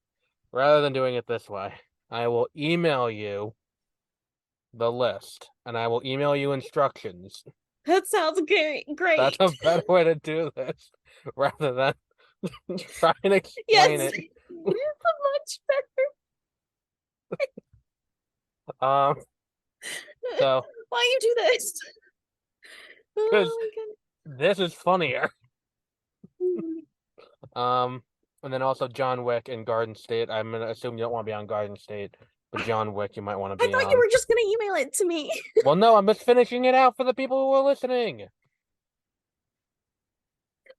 Rather than doing it this way, I will email you the list and I will email you instructions. That sounds great. That's a better way to do this rather than trying to explain Yes, it. it's much better. Um, so Why you do this? because Oh this is funnier. my god. And then also John Wick and Garden State. I'm gonna assume you don't want to be on Garden State, but John Wick you might want to I be thought you on. were just gonna email it to me. Well, no, I'm just finishing it out for the people who are listening.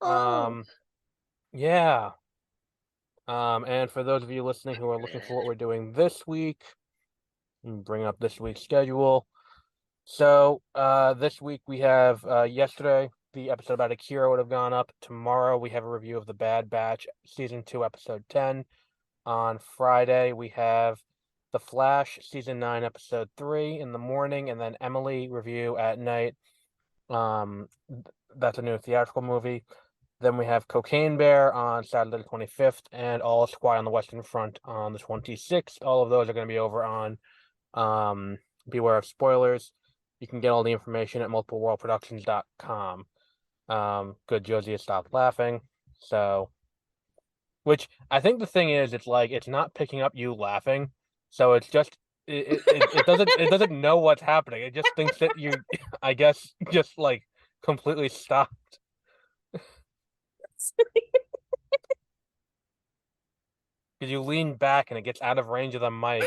Oh, Yeah. And for those of you listening who are looking for what we're doing this week, bring up this week's schedule. So, this week we have yesterday the episode about Akira would have gone up. Tomorrow we have a review of The Bad Batch season 2 episode 10. On Friday we have The Flash season 9 episode 3 in the morning, and then Emily review at night. That's a new theatrical movie. Then we have Cocaine Bear on Saturday the 25th and All Is Quiet on the Western Front on the 26th. All of those are going to be over on Beware of Spoilers. You can get all the information at multipleworldproductions.com. Good, Josie has stopped laughing. So, which I think the thing is, it's like it's not picking up you laughing, so it's just it doesn't know what's happening. It just thinks that you, I guess, just like completely stopped because you lean back and it gets out of range of the mic.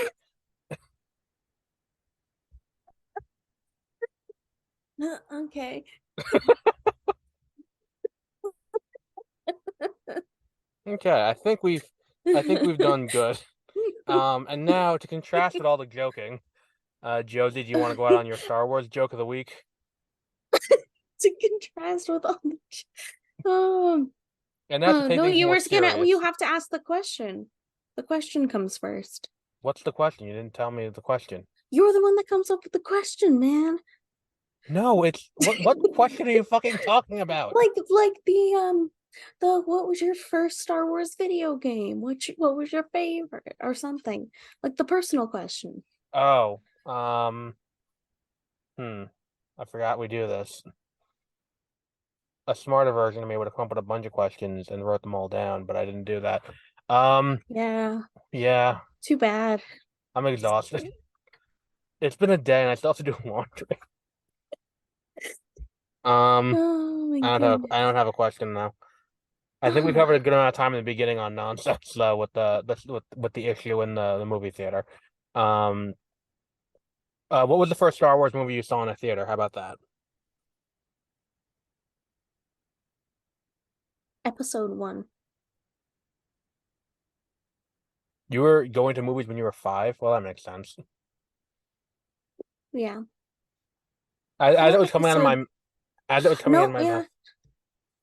okay. Okay, I think we've done good. And now to contrast with all the joking, Josie, do you want to go out on your Star Wars joke of the week? To contrast with all the And now to take no, things you more were gonna serious. you have to ask the question. The question comes first. What's the question? You didn't tell me the question. You're the one that comes up with the question, man. No, it's what question are you fucking talking about? Like the what was your first Star Wars video game? What was your favorite or something? Like the personal question. Oh, I forgot we do this. A smarter version of me would have come up with a bunch of questions and wrote them all down, but I didn't do that. Yeah, Yeah, too bad. I'm exhausted. It's been a day and I still have to do laundry. Oh my goodness. I don't have a question now. I think we covered a good amount of time in the beginning on nonsense though with with the issue in the movie theater. Um, what was the first Star Wars movie you saw in a theater? How about that? Episode 1. You were going to movies when you were 5? Well, that makes sense. Yeah. As it What was coming out of episode? my as it was coming in No, my yeah. mouth,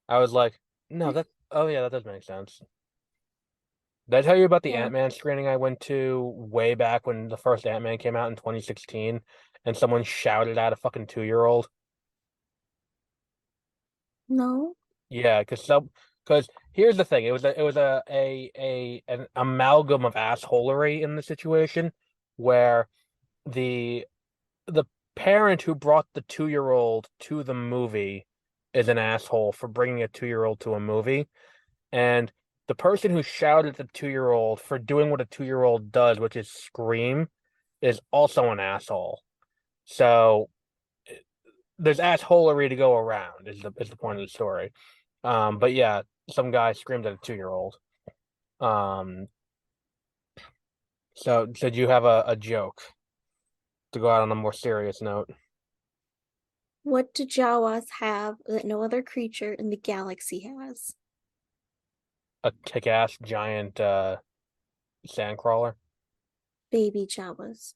I was like, no, that oh yeah, that does make sense. Did I tell you about the Yeah. Ant-Man screening I went to way back when the first Ant-Man came out in 2016 and someone shouted at a fucking 2-year-old? No. Yeah, because here's the thing. It was an amalgam of assholery in the situation where the the parent who brought the 2-year-old to the movie is an asshole for bringing a 2-year-old to a movie, and the person who shouted at the 2-year-old for doing what a 2-year-old does, which is scream, is also an asshole. So there's assholery to go around is the point of the story. But yeah, some guy screamed at a 2-year-old. Um, so did you have a joke to go out on a more serious note? What do Jawas have that no other creature in the galaxy has? A kick-ass giant sandcrawler? Baby Jawas.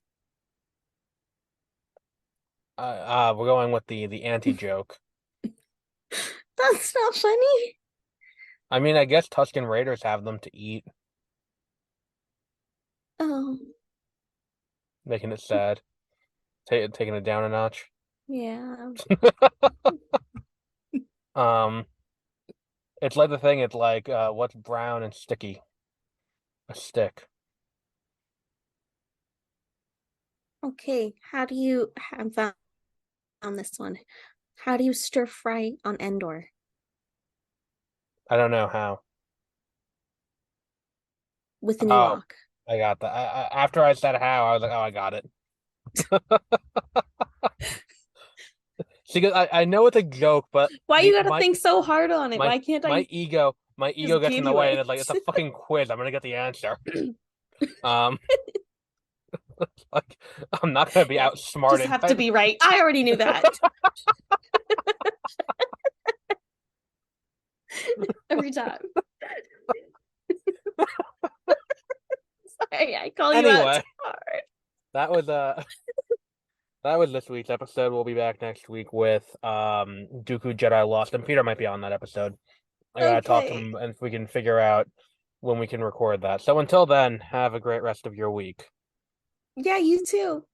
We're going with the anti-joke. That's not funny. I mean, I guess Tusken Raiders have them to eat, Oh, making it sad. Taking it down a notch. yeah. Um, it's like the thing. It's like what's brown and sticky? A stick. Okay, how do you I found this one. How do you stir fry on Endor? I don't know how. With an Oh, Ewok. I got that. After I said how, I was like, oh, I got it. See, 'cause I know it's a joke, but Why you the gotta my think so hard on it? my Why can't my I ego my ego just gets in give the you way, and it? it's like it's a fucking quiz. I'm gonna get the answer. Um, like I'm not gonna be Yeah, just outsmarted. have to be right. I already knew that. Every time. Sorry, I call you out too Anyway, hard. that was that was this week's episode. We'll be back next week with Dooku Jedi Lost, and Peter might be on that episode. I gotta talk to Okay. him, and if we can figure out when we can record that. So until then, have a great rest of your week. Yeah, you too.